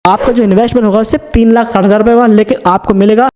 आपका जो इन्वेस्टमेंट होगा सिर्फ 3,60,000 रुपये का, लेकिन आपको मिलेगा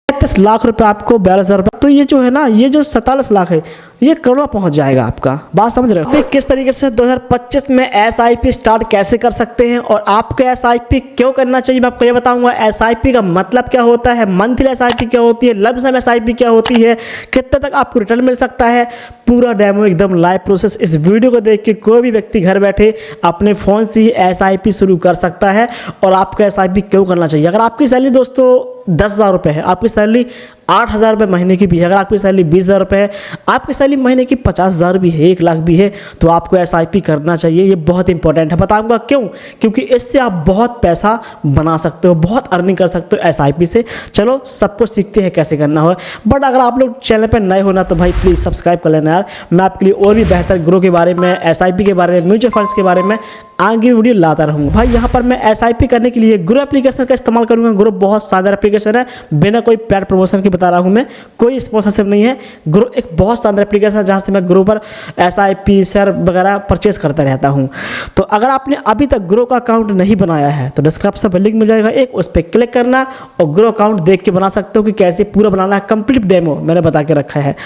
33 लाख रुपए, आपको 42,000 रुपये। तो ये जो है ना, ये जो 47 लाख है, ये करोड़ पहुंच जाएगा। आपका बात समझ रहे हो? किस तरीके से 2025 में एसआईपी स्टार्ट कैसे कर सकते हैं और आपको एसआईपी क्यों करना चाहिए, मैं आपको ये बताऊंगा। एसआईपी का मतलब क्या होता है, मंथली एसआईपी क्या होती है, लंप सम एसआईपी क्या होती है, कितने तक आपको रिटर्न मिल सकता है, पूरा डेमो एकदम लाइव प्रोसेस। इस वीडियो को देख के कोई भी व्यक्ति घर बैठे अपने फ़ोन से ही एसआईपी शुरू कर सकता है। और आपको एसआईपी क्यों करना चाहिए? अगर आपकी सैलरी दोस्तों 10,000 रुपये है, आपकी सैलरी 8,000 रुपये महीने की भी है, अगर आपकी सैलरी 20,000 रुपये है, आपकी सैलरी महीने की 50,000 भी है, 1 लाख भी है, तो आपको एसआईपी करना चाहिए। ये बहुत इंपॉर्टेंट है। बताऊंगा क्यों? क्योंकि इससे आप बहुत पैसा बना सकते हो, बहुत अर्निंग कर सकते हो एसआईपी से। चलो सब कुछ सीखते हैं कैसे करना हो। बट अगर आप लोग चैनल पर नए हो ना, तो भाई प्लीज़ सब्सक्राइब कर लेना यार। मैं आपके लिए और भी बेहतर ग्रो के बारे में, एसआईपी के बारे में, म्यूचुअल फंड्स के बारे में आगे वीडियो लाता रहूँगा। भाई यहाँ पर मैं एसआईपी करने के लिए ग्रो एप्लीकेशन का इस्तेमाल करूँगा। ग्रो बहुत शानदार एप्लीकेशन है, बिना कोई पेड प्रमोशन के बता रहा हूँ मैं, कोई स्पॉन्सरशिप नहीं है। ग्रो एक बहुत शानदार एप्लीकेशन है जहाँ से मैं ग्रो पर एसआईपी शेयर वगैरह परचेस करता रहता हूँ। तो अगर आपने अभी तक ग्रो का अकाउंट नहीं बनाया है तो डिस्क्रिप्शन पर लिंक मिल जाएगा एक, उस पर क्लिक करना और ग्रो अकाउंट देख के बना सकते हो कि कैसे पूरा बनाना है। कंप्लीट डेमो मैंने बता के रखा है।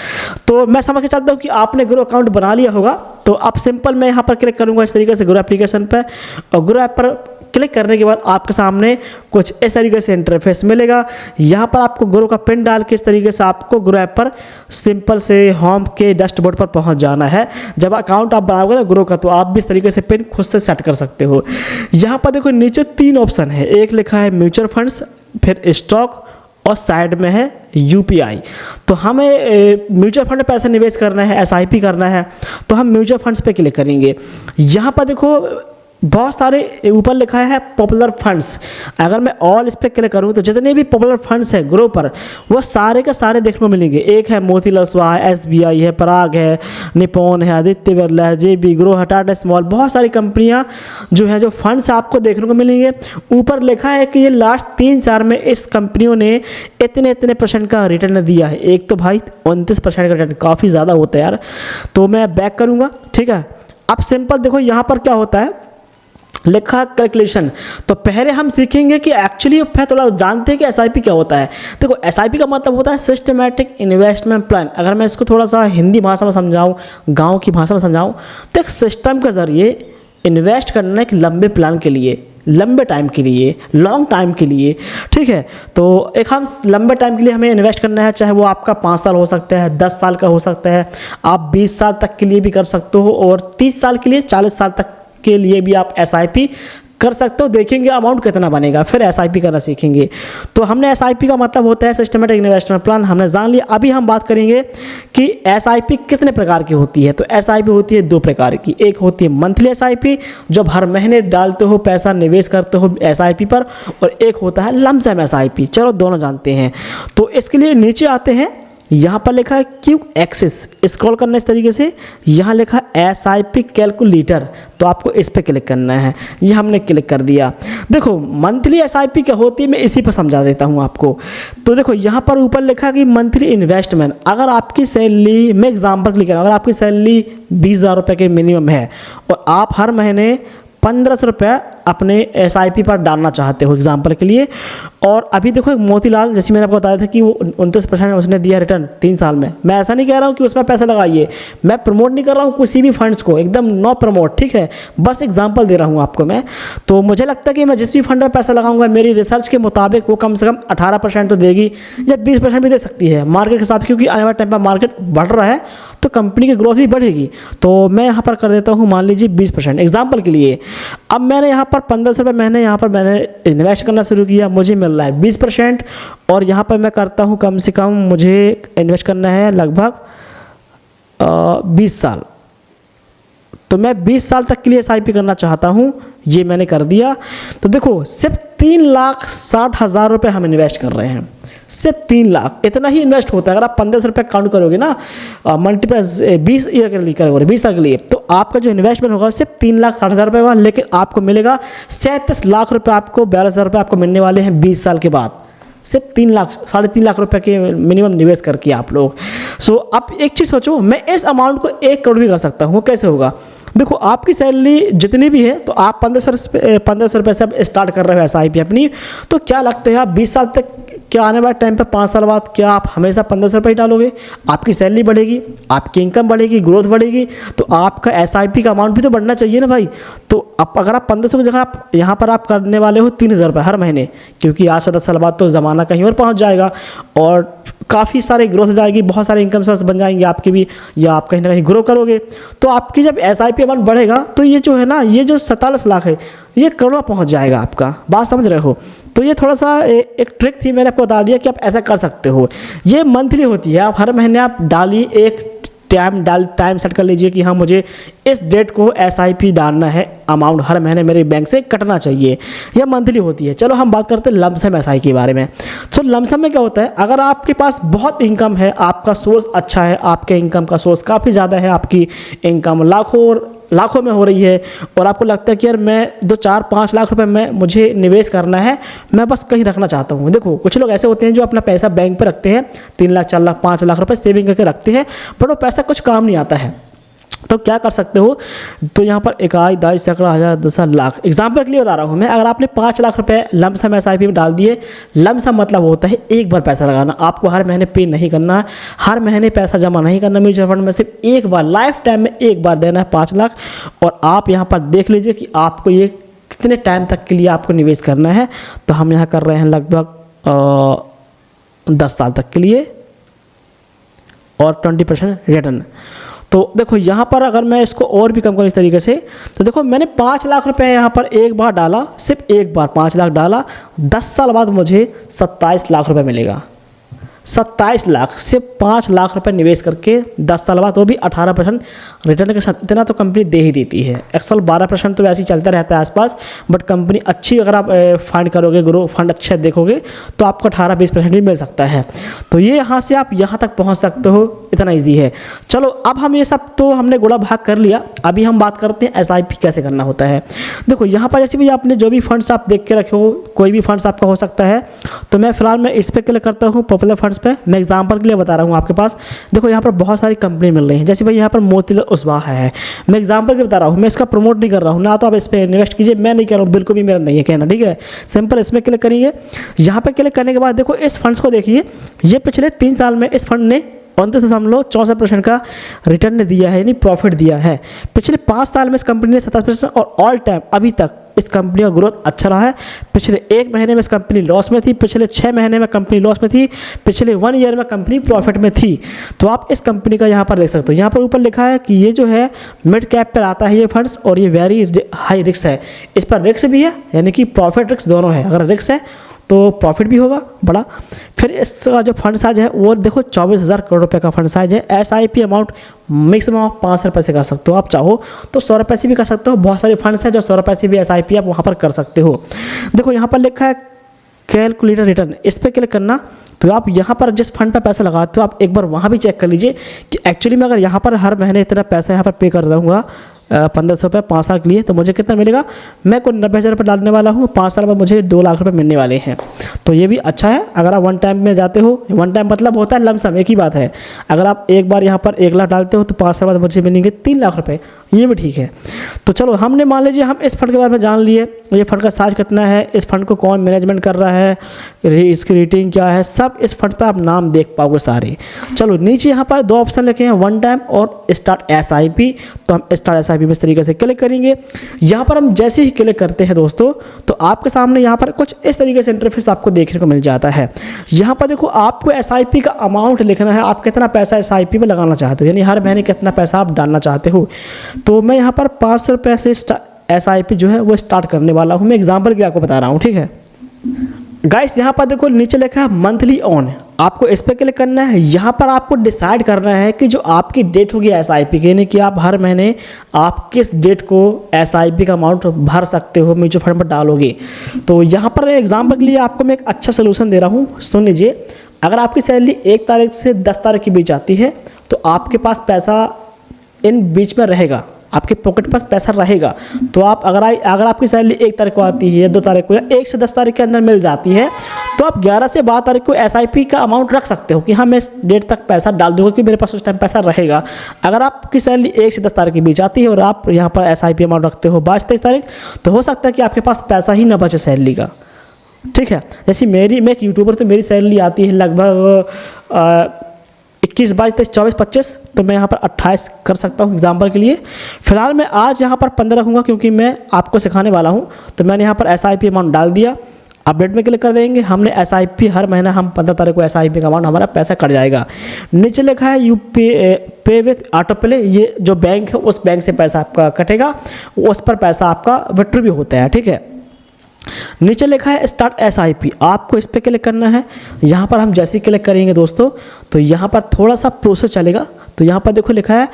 तो मैं समझ के चलता हूँ कि आपने ग्रो अकाउंट बना लिया होगा। तो अब सिंपल मैं यहाँ पर क्लिक करूँगा इस तरीके से ग्रो एप्लीकेशन पर, और ग्रो ऐप पर क्लिक करने के बाद आपके सामने कुछ इस तरीके से इंटरफेस मिलेगा। यहाँ पर आपको ग्रो का पिन डाल के इस तरीके से आपको ग्रो ऐप पर सिंपल से होम के डैशबोर्ड पर पहुँच जाना है। जब अकाउंट आप बनाओगे ना ग्रो का, तो आप भी इस तरीके से पिन खुद से सेट कर सकते हो। यहाँ पर देखो नीचे 3 ऑप्शन है, एक लिखा है म्यूचुअल फंड्स, फिर स्टॉक, और साइड में है यूपीआई। तो हमें म्यूचुअल फंड में पैसा निवेश करना है, एसआईपी करना है, तो हम म्यूचुअल फंड्स पे क्लिक करेंगे। यहाँ पर देखो बहुत सारे ऊपर लिखा है पॉपुलर फंड्स। अगर मैं ऑल इस पर क्लिक करूँ तो जितने भी पॉपुलर फंड्स हैं ग्रो पर, वो सारे के सारे देखने को मिलेंगे। एक है मोतीलाल ओसवाल है, एसबीआई है, पराग है, निपॉन है, आदित्य बिरला है, जेबी ग्रो है, टाटा स्मॉल, बहुत सारी कंपनियां जो हैं जो फंड्स आपको देखने को मिलेंगे। ऊपर लिखा है कि ये लास्ट 3 साल में इस कंपनियों ने इतने इतने % का रिटर्न दिया है। एक तो भाई 29% का रिटर्न, काफ़ी ज़्यादा होता है यार। तो मैं बैक करूँगा, ठीक है। अब सिंपल देखो यहाँ पर क्या होता है, लिखा कैलकुलेशन। तो पहले हम सीखेंगे कि एक्चुअली थोड़ा जानते हैं कि एसआईपी क्या होता है। देखो एसआईपी का मतलब होता है सिस्टमैटिक इन्वेस्टमेंट प्लान। अगर मैं इसको थोड़ा सा हिंदी भाषा में समझाऊं, गांव की भाषा में समझाऊं, तो एक सिस्टम के ज़रिए इन्वेस्ट करना एक लंबे प्लान के लिए, लंबे टाइम के लिए, लॉन्ग टाइम के लिए, ठीक है। तो एक हम लंबे टाइम के लिए हमें इन्वेस्ट करना है, चाहे वो आपका 5 साल हो सकता है, 10 साल का हो सकता है, आप 20 साल तक के लिए भी कर सकते हो, और 30 साल के लिए, 40 साल तक के लिए भी आप एसआईपी कर सकते हो। देखेंगे अमाउंट कितना बनेगा, फिर एसआईपी करना सीखेंगे। तो हमने एसआईपी का मतलब होता है सिस्टमेटिक इन्वेस्टमेंट प्लान, हमने जान लिया। अभी हम बात करेंगे कि एसआईपी कितने प्रकार की होती है। तो एसआईपी होती है 2 प्रकार की। एक होती है मंथली एसआईपी, जब हर महीने डालते हो पैसा, निवेश करते हो एसआईपी पर, और एक होता है लंप सम एसआईपी। चलो दोनों जानते हैं। तो इसके लिए नीचे आते हैं, यहाँ पर लिखा है क्यू एक्सिस, स्क्रॉल करना इस तरीके से, यहाँ लिखा है एसआईपी कैलकुलेटर, तो आपको इस पर क्लिक करना है। ये हमने क्लिक कर दिया। देखो मंथली एसआईपी क्या होती है, मैं इसी पर समझा देता हूँ आपको। तो देखो यहाँ पर ऊपर लिखा है कि मंथली इन्वेस्टमेंट, अगर आपकी सैलरी, मैं एग्जाम्पल क्लिक करूँ, अगर आपकी सैलरी 20,000 रुपये के मिनिमम है और आप हर महीने 1,500 रुपये अपने एसआईपी पर डालना चाहते हो एग्जाम्पल के लिए, और अभी देखो एक मोतीलाल, जैसे मैंने आपको बताया था कि वो 29% उसने दिया रिटर्न 3 साल में। मैं ऐसा नहीं कह रहा हूँ कि उसमें पैसा लगाइए, मैं प्रमोट नहीं कर रहा हूँ किसी भी फंड्स को, एकदम नो प्रमोट, ठीक है, बस एग्जांपल दे रहा हूँ आपको मैं। तो मुझे लगता है कि मैं जिस भी फंड में पैसा लगाऊंगा, मेरी रिसर्च के मुताबिक वो कम से कम 18% तो देगी, या 20% भी दे सकती है मार्केट के हिसाब से, क्योंकि आने वाले टाइम पर मार्केट बढ़ रहा है तो कंपनी की ग्रोथ भी बढ़ेगी। तो मैं यहाँ पर कर देता हूँ मान लीजिए 20% एग्जाम्पल के लिए। अब मैंने यहाँ पर 1,500 रुपये महीने यहाँ पर मैंने इन्वेस्ट करना शुरू किया, मुझे मिल रहा है 20%, और यहाँ पर मैं करता हूँ कम से कम, मुझे इन्वेस्ट करना है लगभग 20 साल। तो मैं 20 साल तक के लिए एसआईपी करना चाहता हूँ, ये मैंने कर दिया। तो देखो सिर्फ 3,60,000 रुपये हम इन्वेस्ट कर रहे हैं, सिर्फ 3 लाख, इतना ही इन्वेस्ट होता है। अगर आप 1,500 रुपये काउंट करोगे ना, मल्टीप्लाई 20 ईयर के लिए करोगे, 20 साल के लिए, तो आपका जो इन्वेस्टमेंट होगा सिर्फ 3,60,000 रुपये होगा, लेकिन आपको मिलेगा 37 लाख रुपये, आपको 42,000 रुपये आपको मिलने वाले हैं 20 साल के बाद, सिर्फ 3 लाख, 3.5 लाख रुपए के मिनिमम निवेश करके आप लोग। सो अब एक चीज़ सोचो, मैं इस अमाउंट को 1 करोड़ भी कर सकता हूँ, कैसे होगा? देखो आपकी सैलरी जितनी भी है तो आप 1500 रुपये से अब स्टार्ट कर रहे हो SIP अपनी, तो क्या लगता है आप 20 साल तक, क्या आने वाले टाइम पे 5 साल बाद क्या आप हमेशा 1500 रुपये ही डालोगे? आपकी सैलरी बढ़ेगी, आपकी इनकम बढ़ेगी, ग्रोथ बढ़ेगी, तो आपका SIP का अमाउंट भी तो बढ़ना चाहिए ना भाई। तो अब अगर आप 1500 की जगह आप यहाँ पर आप करने वाले हो 3000 रुपये हर महीने, क्योंकि आज से 10 साल बाद तो ज़माना कहीं और पहुँच जाएगा और काफ़ी सारी ग्रोथ हो जाएगी, बहुत सारे इनकम सोर्स बन जाएंगे आपके भी, या आप कहीं ना कहीं ग्रो करोगे। तो आपकी जब SIP अमाउंट बढ़ेगा तो ये जो है ना, ये जो 47 लाख है ये करोड़ पहुँच जाएगा आपका। बात समझ रहे हो? तो ये थोड़ा सा एक ट्रिक थी, मैंने आपको बता दिया कि आप ऐसा कर सकते हो। ये मंथली होती है, आप हर महीने आप डालिए, एक टाइम सेट कर लीजिए कि हाँ मुझे इस डेट को SIP डालना है, अमाउंट हर महीने मेरे बैंक से कटना चाहिए। यह मंथली होती है। चलो हम बात करते हैं लमसम SIP के बारे में। तो लमसम में क्या होता है, अगर आपके पास बहुत इनकम है, आपका सोर्स अच्छा है, आपके इनकम का सोर्स काफ़ी ज़्यादा है, आपकी इनकम लाखों में हो रही है और आपको लगता है कि यार मैं 2-4-5 लाख रुपए में मुझे निवेश करना है, मैं बस कहीं रखना चाहता हूँ। देखो कुछ लोग ऐसे होते हैं जो अपना पैसा बैंक पे रखते हैं, 3 लाख 4 लाख 5 लाख रुपए सेविंग करके रखते हैं, बट वो पैसा कुछ काम नहीं आता है। तो क्या कर सकते हो, तो यहाँ पर 1 2 सैकड़ा हज़ार 10 लाख एग्जाम्पल के लिए बता रहा हूँ मैं। अगर आपने 5 लाख रुपए लमसम SIP में डाल दिए, लमसम मतलब होता है एक बार पैसा लगाना, आपको हर महीने पे नहीं करना, हर महीने पैसा जमा नहीं करना म्यूचुअल फंड में, सिर्फ एक बार लाइफ टाइम में एक बार देना है 5 लाख। और आप यहाँ पर देख लीजिए कि आपको ये कितने टाइम तक के लिए आपको निवेश करना है। तो हम यहाँ कर रहे हैं लगभग 10 साल तक के लिए और 20% रिटर्न। तो देखो यहाँ पर अगर मैं इसको और भी कम करूँ इस तरीके से, तो देखो मैंने 5 लाख रुपए यहाँ पर एक बार डाला, सिर्फ एक बार 5 लाख डाला, 10 साल बाद मुझे 27 लाख रुपए मिलेगा। 27 लाख, सिर्फ 5 लाख रुपए निवेश करके 10 साल बाद, वो भी 18% रिटर्न के साथ। इतना तो कंपनी दे ही देती है। एक्चुअल 12% तो वैसे ही चलता रहता है आसपास, बट कंपनी अच्छी अगर आप फाइंड करोगे, ग्रो फंड अच्छे देखोगे, तो आपको 18-20% भी मिल सकता है। तो ये यहाँ से आप यहाँ तक पहुँच सकते हो, इतना ईजी है। चलो अब हम ये सब तो हमने गुड़ा भाग कर लिया, अभी हम बात करते हैं SIP कैसे करना होता है। देखो यहाँ पर जैसे भी आपने जो भी फंड्स आप देख के रखे हो, कोई भी फंड्स आपका हो सकता है, तो मैं फिलहाल मैं इस पर क्लिक करता हूँ पॉपुलर फंड्स पे। मैं एग्जांपल के लिए बता रहा हूँ आपके पास। देखो यहाँ पर बहुत सारी कंपनी मिल रही हैं, जैसे भाई यहाँ पर मोतीलाल ओस्वाल है, मैं एग्जांपल के लिए बता रहा हूँ, मैं इसका प्रमोट नहीं कर रहा हूँ ना, तो आप इस पर इन्वेस्ट कीजिए, मैं नहीं कर रहा हूँ, बिल्कुल भी मेरा नहीं है कहना, ठीक है। सिंपल इसमें क्लिक करेंगे। यहाँ पर क्लिक करने के बाद देखो इस फंड्स को देखिए, ये पिछले 3 साल में इस फंड ने 29.64% का रिटर्न दिया है, यानी प्रॉफिट दिया है। पिछले 5 साल में इस कंपनी ने 27% और ऑल टाइम अभी तक इस कंपनी का ग्रोथ अच्छा रहा है। पिछले 1 महीने में इस कंपनी लॉस में थी, पिछले 6 महीने में कंपनी लॉस में थी, पिछले 1 ईयर में कंपनी प्रॉफिट में थी। तो आप इस कंपनी का यहाँ पर देख सकते हो, यहाँ पर ऊपर लिखा है कि ये जो है मिड कैप पर आता है ये फंड्स, और ये वेरी हाई रिस्क है। इस पर रिस्क भी है, यानी कि प्रॉफिट रिस्क दोनों है। अगर रिस्क है तो प्रॉफिट भी होगा बड़ा। फिर इसका जो फंड साइज है वो देखो 24,000 करोड़ रुपए का फंड साइज है। SIP अमाउंट मैक्सिमम आप 5 रुपये से कर सकते हो, आप चाहो तो 100 रुपये से भी कर सकते हो। बहुत सारे फंड्स हैं जो 100 रुपये से भी SIP आप वहाँ पर कर सकते हो। देखो यहाँ पर लिखा है कैलकुलेटर रिटर्न, इस पर क्लिक करना। तो आप यहाँ पर जिस फंड पर पैसा लगाते हो आप एक बार वहाँ भी चेक कर लीजिए कि एक्चुअली में अगर यहाँ पर हर महीने इतना पैसा यहाँ पर पे कर रहूँगा 1500 रुपये 5 साल के लिए, तो मुझे कितना मिलेगा, मैं को 90,000 रुपये डालने वाला हूँ, 5 साल बाद मुझे 2 लाख रुपये मिलने वाले हैं। तो ये भी अच्छा है। अगर आप वन टाइम में जाते हो, वन टाइम मतलब होता है लमसम, एक ही बात है। अगर आप एक बार यहाँ पर 1 लाख डालते हो तो 5 साल बाद मुझे मिलेंगे 3 लाख रुपये, ये भी ठीक है। तो चलो हमने मान लीजिए हम इस फंड के बारे में जान लिए, ये फंड का साइज कितना है, इस फंड को कौन मैनेजमेंट कर रहा है, इसकी रेटिंग क्या है, सब इस फंड पर आप नाम देख पाओगे सारे। चलो नीचे यहाँ पर 2 ऑप्शन लिखे हैं, वन टाइम और स्टार्ट SIP। तो हम स्टार्ट SIP में इस तरीके से क्लिक करेंगे। यहाँ पर हम जैसे ही क्लिक करते हैं दोस्तों, तो आपके सामने यहाँ पर कुछ इस तरीके से इंटरफेस आपको देखने को मिल जाता है। यहाँ पर देखो आपको SIP का अमाउंट लिखना है, आप कितना पैसा SIP में लगाना चाहते हो, यानी हर महीने कितना पैसा आप डालना चाहते हो। तो मैं यहाँ पर 500 रुपये से SIP जो है वो स्टार्ट करने वाला हूँ। मैं एग्जाम्पल के लिए आपको बता रहा हूँ, ठीक है गाइस। यहाँ पर देखो नीचे लिखा है मंथली ऑन, आपको इस पर क्लिक करना है। यहाँ पर आपको डिसाइड करना है कि जो आपकी डेट होगी SIP की, यानी कि आप हर महीने आप किस डेट को SIP का अमाउंट भर सकते हो, म्यूचुअल फंड पर डालोगे। तो यहाँ पर एग्जाम्पल के लिए आपको मैं एक अच्छा सोल्यूशन दे रहा हूँ, सुन लीजिए। अगर आपकी सैलरी 1 तारीख से 10 तारीख के बीच आती है, तो आपके पास पैसा इन बीच में रहेगा, आपके पॉकेट पास पैसा रहेगा। तो आप अगर आपकी सैलरी 1 तारीख को आती है, 2 तारीख को, या 1 से 10 तारीख के अंदर मिल जाती है, तो आप 11 से 12 तारीख को SIP का अमाउंट रख सकते हो कि हाँ मैं इस डेट तक पैसा डाल दूंगा कि मेरे पास उस टाइम पैसा रहेगा। अगर आपकी सैलरी 1 से 10 तारीख के बीच आती है और आप यहाँ पर SIP अमाउंट रखते हो 22-23 तारीख, तो हो सकता है कि आपके पास पैसा ही ना बचे सैलरी का। ठीक है, जैसे मैं एक यूट्यूबर, तो मेरी सैलरी आती है लगभग 21, 22, 23, 24, 25, तो मैं यहाँ पर 28 कर सकता हूँ एग्जाम्पल के लिए। फिलहाल मैं आज यहाँ पर 15 रखूँगा क्योंकि मैं आपको सिखाने वाला हूँ। तो मैंने यहाँ पर SIP अमाउंट डाल दिया, अपडेट में क्लिक कर देंगे। हमने SIP हर महीना हम 15 तारीख को SIP का अमाउंट हमारा पैसा कट जाएगा। नीचे लिखा है पे विथ ऑटो प्ले, ये जो बैंक है उस बैंक से पैसा आपका कटेगा, उस पर पैसा आपका विड्रॉ भी होता है। ठीक है, नीचे लिखा है स्टार्ट SIP, आपको इस पर क्लिक करना है। यहाँ पर हम जैसे ही क्लिक करेंगे दोस्तों, तो यहाँ पर थोड़ा सा प्रोसेस चलेगा। तो यहाँ पर देखो लिखा है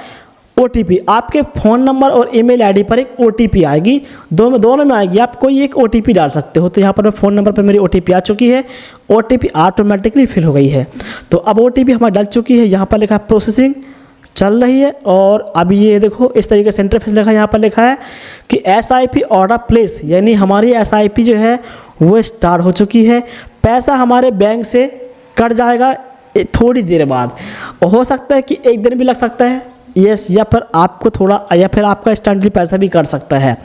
OTP, आपके फ़ोन नंबर और ईमेल आईडी पर एक OTP आएगी, दोनों में आएगी। आप कोई एक OTP डाल सकते हो। तो यहाँ पर फ़ोन नंबर पर मेरी OTP आ चुकी है, OTP ऑटोमेटिकली फिल हो गई है। तो अब OTP हमारी डल चुकी है। यहाँ पर लिखा है प्रोसेसिंग चल रही है। और अभी ये देखो इस तरीके से इंटरफेस लिखा है, यहाँ पर लिखा है कि SIP ऑर्डर प्लेस, यानी हमारी SIP जो है वो स्टार्ट हो चुकी है। पैसा हमारे बैंक से कट जाएगा थोड़ी देर बाद, और हो सकता है कि एक दिन भी लग सकता है, यस, या फिर आपको थोड़ा, या फिर आपका इंस्टेंटली पैसा भी कट सकता है।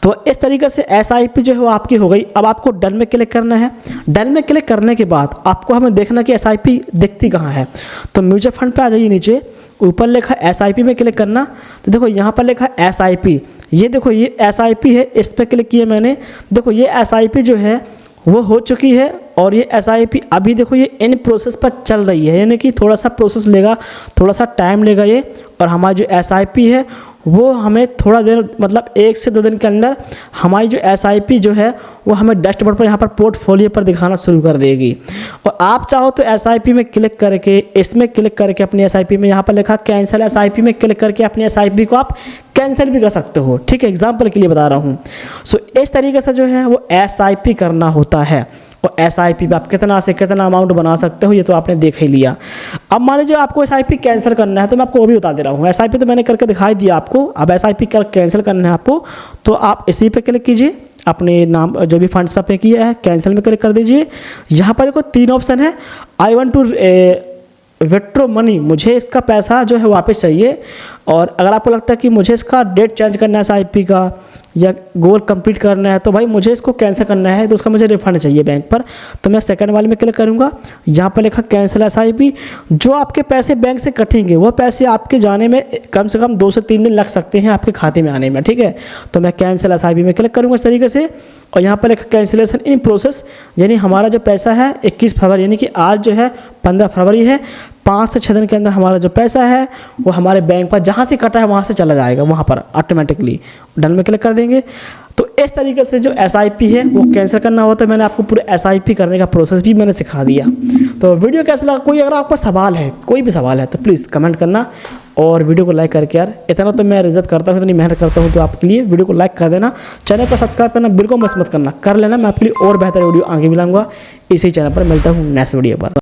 तो इस तरीके से SIP जो है वो आपकी हो गई। अब आपको डन में क्लिक करना है। डन में क्लिक करने के बाद आपको हमें देखना कि SIP दिखती कहाँ है। तो म्यूचुअल फंड पे आ जाइए, नीचे ऊपर लिखा SIP में क्लिक करना। तो देखो यहाँ पर लिखा SIP, ये देखो ये SIP है, इस पर क्लिक किया मैंने। देखो ये SIP जो है वो हो चुकी है, और ये SIP अभी देखो ये इन प्रोसेस पर चल रही है, यानी कि थोड़ा सा प्रोसेस लेगा, थोड़ा सा टाइम लेगा ये। और हमारी जो SIP है वो हमें थोड़ा देर, मतलब 1 से 2 दिन के अंदर हमारी जो SIP जो है वो हमें डैशबोर्ड पर यहाँ पर पोर्टफोलियो पर दिखाना शुरू कर देगी। और आप चाहो तो SIP में क्लिक करके, इसमें क्लिक करके अपनी SIP में, यहाँ पर लिखा कैंसिल SIP में क्लिक करके अपनी SIP को आप कैंसिल भी कर सकते हो। ठीक है, एग्जाम्पल के लिए बता रहा हूँ। सो इस तरीके से जो है वो SIP करना होता है। और SIP पे आप कितना से कितना अमाउंट बना सकते हो ये तो आपने देख ही लिया। अब मान लीजिए आपको SIP कैंसिल करना है, तो मैं आपको वो भी बता दे रहा हूँ। SIP तो मैंने करके दिखाई दिया आपको। अब SIP कर कैंसिल करना है आपको, तो आप इसी पे क्लिक कीजिए, अपने नाम जो भी फंड्स पर आपने किया है कैंसिल में क्लिक कर दीजिए। यहाँ पर देखो 3 ऑप्शन है, I want to withdraw money, मुझे इसका पैसा जो है वापस चाहिए। और अगर आपको लगता है कि मुझे इसका डेट चेंज करना है SIP का, या गोल कंप्लीट करना है, तो भाई मुझे इसको कैंसिल करना है, तो उसका मुझे रिफंड चाहिए बैंक पर, तो मैं सेकंड वाले में क्लिक करूंगा। यहाँ पर लिखा कैंसिल SIP। जो आपके पैसे बैंक से कटेंगे वो पैसे आपके जाने में कम से कम 2 से 3 दिन लग सकते हैं आपके खाते में आने में। ठीक है, तो मैं कैंसिल SIP में क्लिक करूँगा इस तरीके से। और यहाँ पर लिखा कैंसिलेशन इन प्रोसेस, यानी हमारा जो पैसा है 21 फरवरी, यानी कि आज जो है 15 फरवरी है, 5 से 6 दिन के अंदर हमारा जो पैसा है वो हमारे बैंक पर जहाँ से कटा है वहाँ से चला जाएगा, वहाँ पर ऑटोमेटिकली। डन में क्लिक कर देंगे। तो इस तरीके से जो SIP है वो कैंसिल करना होता है। मैंने आपको पूरे SIP करने का प्रोसेस भी मैंने सिखा दिया। तो वीडियो कैसा लगा? कोई अगर आपका सवाल है, कोई भी सवाल है, तो प्लीज़ कमेंट करना, और वीडियो को लाइक करके, यार इतना तो मैं रिजर्व करता हूँ, इतनी मेहनत करता हूँ, तो आपके लिए वीडियो को लाइक कर देना, चैनल को सब्सक्राइब करना बिल्कुल मत करना, कर लेना। मैं आपके लिए और बेहतर वीडियो आगे भी लाऊंगा इसी चैनल पर। मिलता हूँ नेक्स्ट वीडियो पर।